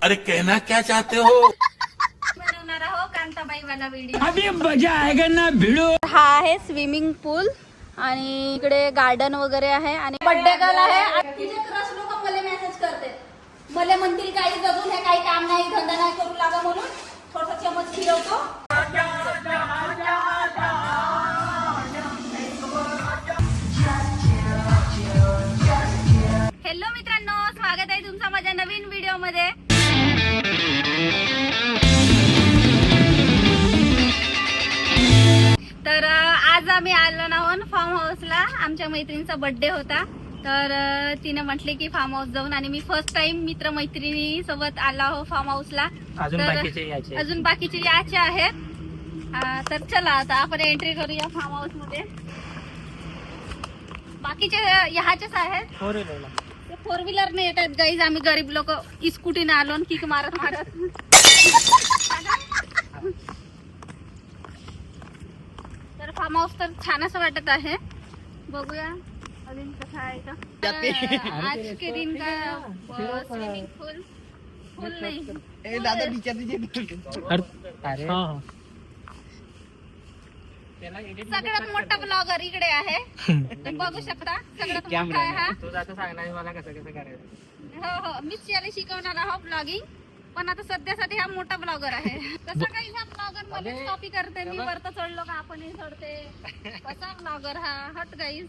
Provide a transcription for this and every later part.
अरे कहना क्या चाहते हो? बनवणार आहो कांताबाई वाला व्हिडिओ. अभी मजा आएगा ना भिड़ो. हा आहे स्विमिंग पूल आणि इकडे गार्डन वगैरे आहे आणि बर्थडे गर्ल आहे. तिचे क्रश लोक मला मेसेज करते, मला म्हणतील काही जगून हे काही काम नाही धंदा नाही करू लागा म्हणून थोडस चमच फिरवतो. हॅलो मित्रांनो, स्वागत आहे तुमचं माझ्या नवीन व्हिडिओ मध्ये. तर आज आम्ही आलो नाहोत फार्म हाऊसला. आमच्या मैत्रिणीचा बर्थडे होता तर तिने म्हटले की फार्म हाऊस जाऊन, आणि मी फर्स्ट टाइम मित्र मैत्रिणी सोबत आला हो फार्म हाऊसला. अजून बाकीचे याचे आहेत. तर चला आता आपण एंट्री करूया फार्म हाऊस मध्ये. बाकीचे ह्याचेच आहेत, फोर व्हीलर ने येतात गाईज. आम्ही गरीब लोक स्कूटीने आलो आणि किक मारत मारत. तर फार्म हाऊस तर छान असं वाटत आहे. बघूया अजून कसं आहे का. आज के दिन का स्विमिंग पूल फुल नाही सगळ्यात मोठा ब्लॉगर इकडे आहे. बघू शकता सगळ्यात मोठा आहे हा. हो हो, मीच याला शिकवणार आहोत ब्लॉगिंग. पण आता सध्यासाठी हा मोठा ब्लॉगर आहे. कसं काही हा ब्लॉगर मला कॉपी करते. मी वरत चढलो का आपणही चढते. कसा ब्लॉगर हा. हट गाईज.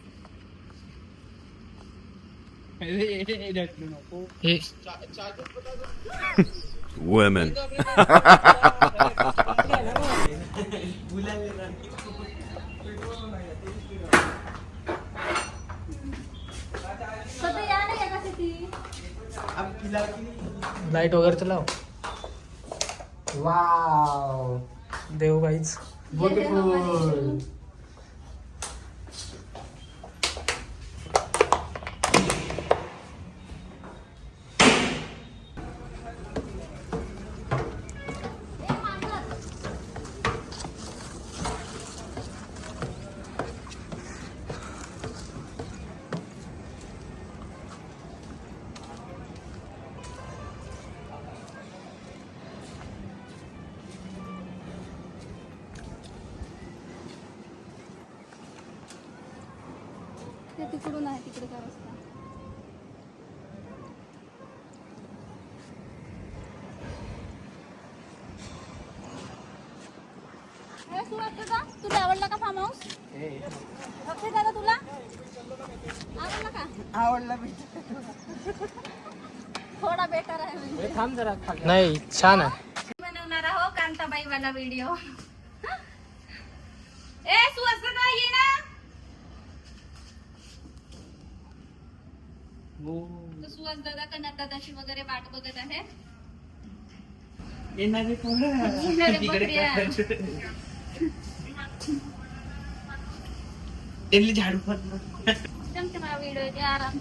Women. सध्या या नाही का सिटी. लाइट वगैरे चलाव. वाव, देव गाईज ब्युटिफुल. तिकडून आहे, तिकडे का रस्ता. तुला आवडला का फार्म हाऊस. अक्षय दादा तुला आवडला का. आवडला. थोडा बेटर आहे म्हणजे. थांब जरा. नाही, छान आहे. बनवणार आहो कांताबाई वाला व्हिडिओ. ए सुहासदा ये ना. तो सुहास दादा कन्नड दादाची वगैरे वाट बघत आहे. येणारे झाडू व्हिडिओ आराम.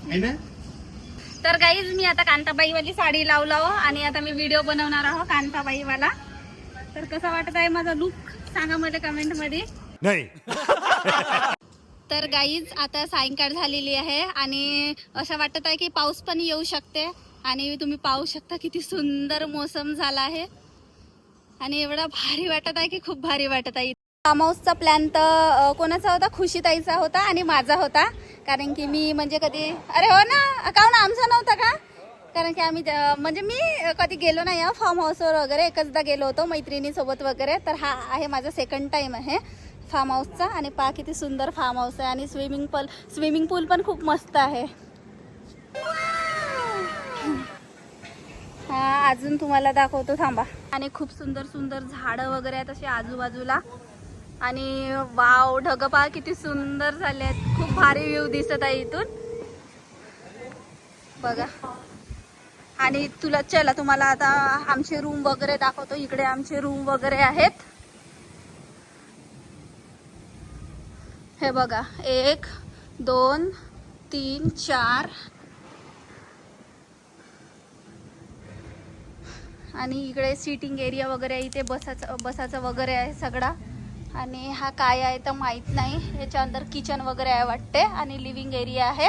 तर गाईज मी आता कांताबाई वाली साडी लावला हो आणि आता मी व्हिडिओ बनवणार आहो कांताबाई वाला. तर कसा वाटत आहे माझा लुक सांगा मला कमेंट मध्ये. नहीं. तर गाईज आता सायंकाळ झालेली आहे आणि असं वाटत आहे की पाऊस पण येऊ शकते. आणि तुम्ही पाहू शकता किती सुंदर मोसम झाला आहे आणि एवढा भारी वाटत आहे की खूप भारी वाटत आहे. फार्म हाऊसचा प्लॅन तर कोणाचा होता, खुशीताईचा होता आणि माझा होता. कारण की मी म्हणजे कधी, अरे हो ना का ना, आमचा नव्हता का. कारण की आम्ही म्हणजे मी कधी गेलो नाही या फार्म हाऊसवर वगैरे. एकचदा गेलो होतो मैत्रिणीसोबत वगैरे. तर हा आहे माझा सेकंड टाइम आहे फार्म हाऊसचा. आणि पहा किती सुंदर फार्म हाऊस आहे आणि स्विमिंग पूल पण खूप मस्त आहे. हा अजून तुम्हाला दाखवतो थांबा. आणि खूप सुंदर सुंदर झाडं वगैरे आहेत असे आजूबाजूला. आणि वाव, ढग पहा किती सुंदर झाले आहेत. खूप भारी व्ह्यू दिसत आहे इथून बघा. आणि चला तुम्हाला आता आमचे रूम वगैरे दाखवतो. इकडे आमचे रूम वगैरे आहेत. हे बघा, 1 2 3 4 आणि इकडे सीटिंग एरिया वगैरे इथे बसाचं वगैरे आहे सगळा. आणि हा काय आहे तर माहित नाही. याच्या अंदर किचन वगैरे आहे वाटते आणि लिव्हिंग एरिया आहे.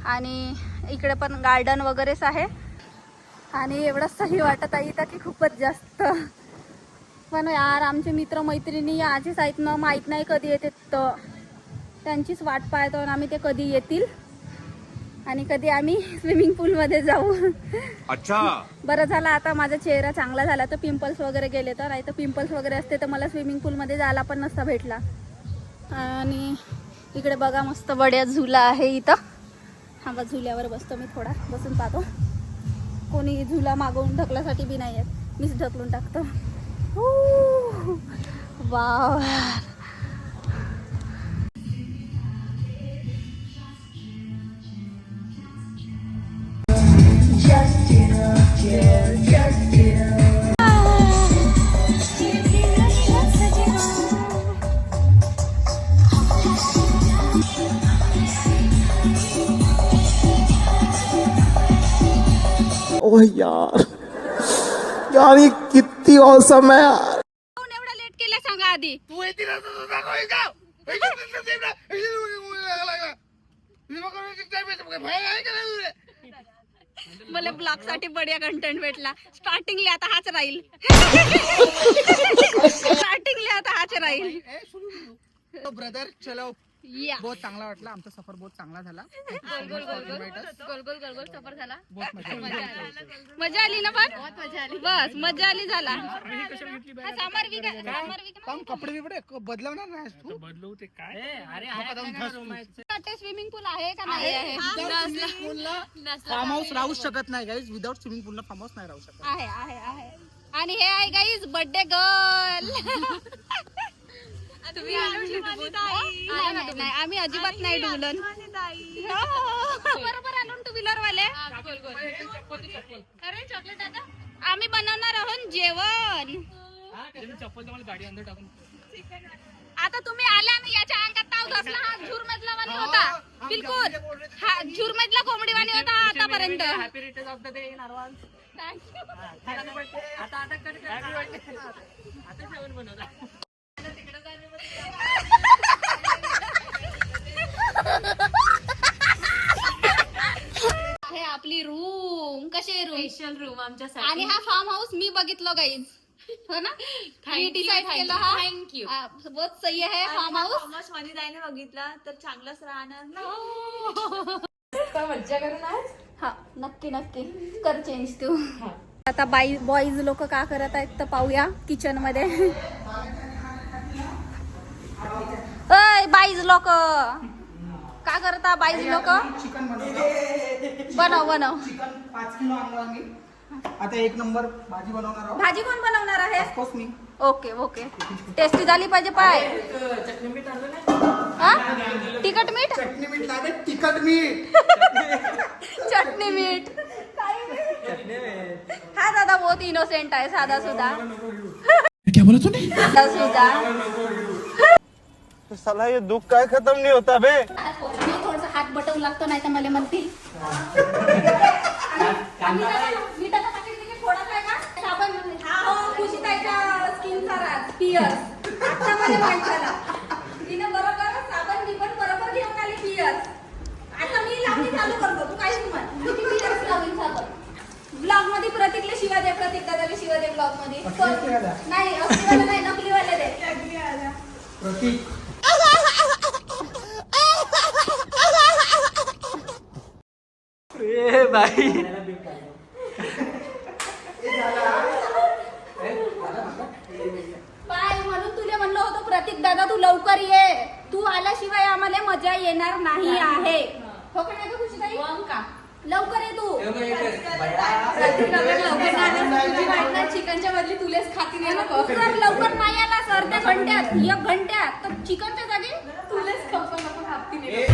आणि इकडे पण गार्डन वगैरेच आहे. आणि एवढं सही वाटत आहे इथं की खूपच जास्त. पण यार आमचे मित्र मैत्रिणी आधीच आहेत ना, माहीत नाही कधी येते तर त्यांचीच वाट पाहतो आणि आम्ही ते कधी येतील आणि कधी आम्ही स्विमिंग पूलमध्ये जाऊ. अच्छा. बरं झालं आता माझा चेहरा चांगला झाला तर पिंपल्स वगैरे गेले तर, नाही तर पिंपल्स वगैरे असते तर मला स्विमिंग पूलमध्ये जायला पण नसता भेटला. आणि इकडे बघा मस्त बड्या झुला आहे इथं. हा बा झुल्यावर बसतो मी, थोडा बसून पाहतो. कोणी झुला मागवून ढकलासाठी बी नाही आहेत, मीच ढकलून टाकतो. वाव. ओह यार यार ये कितनी औसम है यार. कोण एवढा लेट केला सांगा आधी. मला ब्लॉग साठी बढिया कंटेंट भेटला. स्टार्टिंगला आता हाच राहील. स्टार्टिंगला आता हाच राहील. ब्रदर चलो. या बहुत चांगला वाटला, आमचा सफर बहुत चांगला झाला. गोल गोल सफर झाला. मजा आली ना. पण मजा आली, बस मजा आली. झाला कपडे बिपडे बदलवणार नाही तू. बदलवू ते काय. स्विमिंग पूल आहे का नाही आहे? फार्म हाऊस राहू शकत नाही गाईज. विदाउट स्विमिंग पूल फार्म हाऊस नाही राहू शकत. आहे आहे आहे. आणि हे आहे गाईज बर्थडे गर्ल. नाही आम्ही अजिबात नाही डुलन. बरोबर आलो टू व्हीलर वाले. अरे चॉकलेट दादा आम्ही बनवणार आहोत जेवण. आता तुम्ही आल्या ना, याच्या अंगात ताव घासला. हा झुरमधला वाणी होता बिलकुल. हा झुरमधला कोंबडीवाणी होता आतापर्यंत. हे आपली रूम कशी रूम, स्पेशल रूम आमच्यासाठी. आणि हा फार्म हाऊस मी बघितलो गाईज. हो ना, मी डिसाइड केलं. हा थँक्यू. बहुत सही आहे फार्म हाऊस. थॉमस मनीदाईने बघितला तर चांगलाच राहणार ना. मज्जा करून आज. हा नक्की नक्की कर चेंज तू. आता बॉईज लोक का करत आहेत तर पाहूया किचन मध्ये. अय बाईज लोक का करता? बाईज लोक चिकन बनव. चिकन 5 किलो आणलं आम्ही. आता एक नंबर भाजी बनवणार आहोत. भाजी कोण बनवणार आहे? ऑफकोर्स मी. Okay okay. टेस्टी झाली पाहिजे पाय. हा तिखट मीठ. चटणी मीठ लागेल. तिखट मीठ. चटणी मीठ. हा दादा बहुत इनोसेंट आहे. साधा सुधा. क्या बोला तूने? साधा सुधा. साला ये दुख काय खत्म नहीं होता बे. थोडस हात बटवू लागतो, नाही तर मला म्हणतील. मिठाचा पाकीट तिकीट फोडत आहे का? साबण हा हो खुशीताईच्या स्किनचा राज पियर्स. आता मला माणसाला तिने बरोबर साबण बिबण बरोबर घेऊन आली पियर्स. आता मी लावणी चालू करतो. तू काहीच म्हण. मी पियर्स लावीन साबण. ब्लॉग मध्ये प्रतीकले शिवा दे. प्रतीक दादाला शिवा दे ब्लॉग मध्ये. नाही असलीवाला नाही, नकलीवाले दे. प्रतीक बाई. काय म्हणून तुला म्हणलं होतं प्रतीक दादा तू लवकर ये. तू आल्याशिवाय आम्हाला मजा येणार नाही आहे. हो का नाही खुशीताई? लवकर ये तू. चिकनच्या बदली तुलेच खाती नाही जर लवकर नाही आला सर त्या घंट्यात 1 घंट्यात तर चिकनच्या जागी तुलेच खपा नको खाती नाही.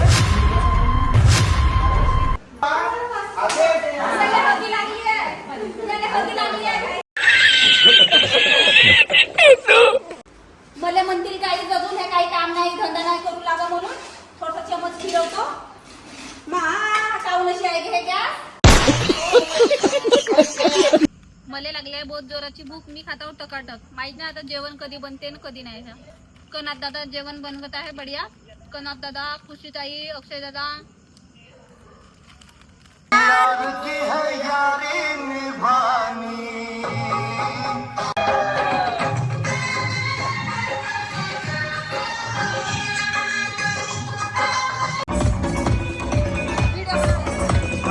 मला म्हणतील काही जगून हे काही काम नाही धंदा नाही करू लागा म्हणून थोडस चमच फिरवतो. काऊनशी आहे हे क्या. मला लागले बहुत जोराची भूक. मी खाता हूं टकाटक. माहित नाही आता जेवण कधी बनते ना कधी नाही. कनात दादा जेवण बनवत आहे बढिया. कनात दादा, खुशीताई, अक्षय दादा.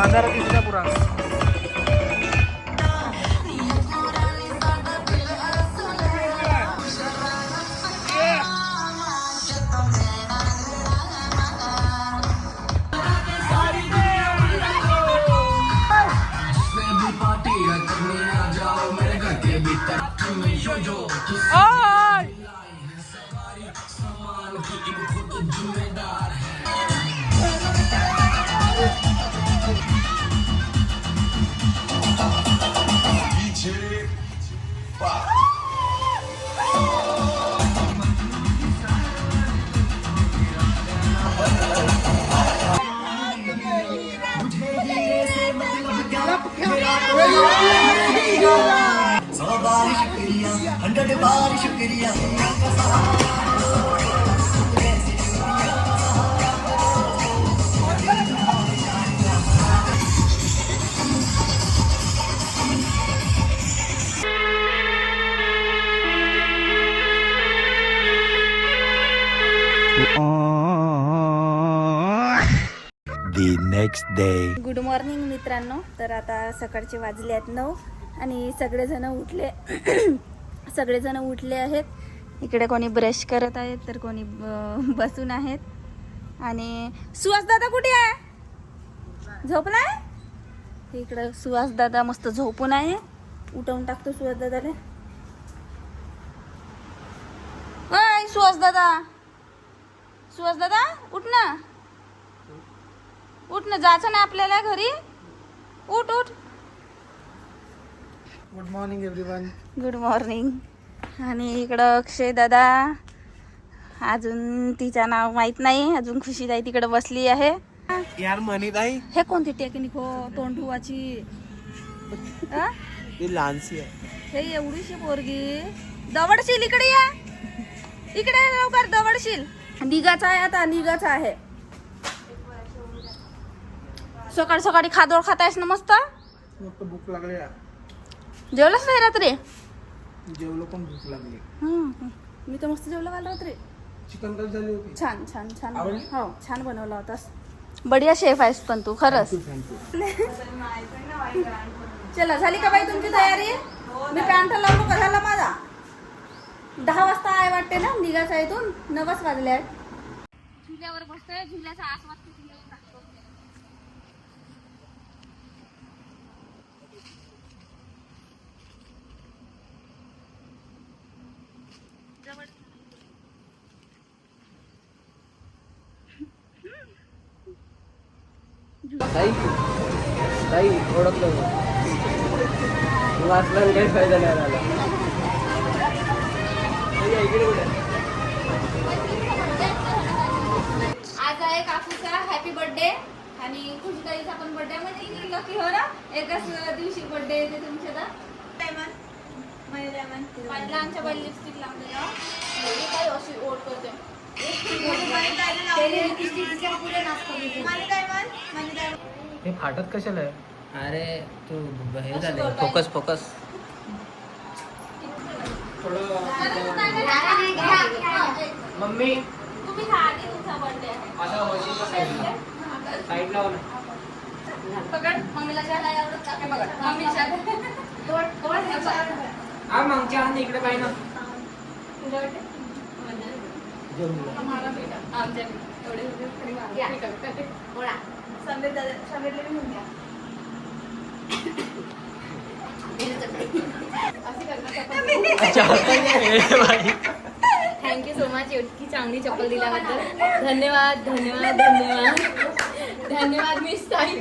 बांधारा दिसला पुरा. The next day. Good morning मित्रांनो. तर आता सकाळचे वाजले आहेत 9 आणि सगळेजण उठले आहेत. इकडे कोणी ब्रश करत आहेत तर कोणी बसून आहेत. आणि सुहास दादा कुठे आहे? झोपलाय? इकडं सुहास दादा मस्त झोपून आहे. उठवून टाकतो सुहास दादाला. हाय सुहास दादा, सुहास दादा उठ ना, उठ ना, जायचं ना आपल्याला घरी. उठ उठ. Good morning everyone. Good morning. आणि इकडं अक्षय दादा, अजून तिचं नाव माहित नाही, अजून खुशी ताई तिकडे बसली आहे. यार मनीताई हे कोणती टेक्निक हो तोंड ठुवाची? ती लहानशी आहे. हे एवढीशी पोरगी दवडशील. इकडे या, इकडे या लवकर. दवडशील. निघाचा आहे आता, निघाचा आहे. सकाळी सकाळी खादोड खातायस ना मस्त. भूक लागली. जेवलंच नाही रात्री? जेवलो पण भूक लागली. मी तर मस्त जेवलं काल रात्री. चिकन कट झाली होती. छान छान छान. हो छान बनवला होतास. बढिया शेफ आहेस पण तू खरंच. चला झाली का बाई तुमची तयारी? मी पॅन्ट लावलो का झाला माझा? 10 वाजता आहे वाटते ना निघायचं इथून. 9 वाजले आहेत. झुल्यावर बसतोय, झुल्याचा आस्वाद टाकतो. ताई ओळखलं वाचला काही फायदा नाही झाला. आज आहे काकूचा हॅपी बर्थडे आणि खुशताईचा पण बर्थडे. म्हणजे लकी हो ना, एकाच दिवशी बर्थडे येते तुमच्या. आमच्या बाई लिपस्टिक लावते काय अशी ओढ करते. हे फाटत कशाला आहे? अरे तू हे झाले फोकस फोकस. मम्मी तुम्ही आधी तुमचा बर्थडे आहे. साईड लाव ना. पकड मम्मीला घ्यायला आवडत का? बघा मम्मीच्या हा मागच्या हात इकडे पाहिजे ना. थँक्यू सो मच इतकी चांगली चप्पल दिल्याबद्दल. धन्यवाद धन्यवाद धन्यवाद धन्यवाद मिस ताई.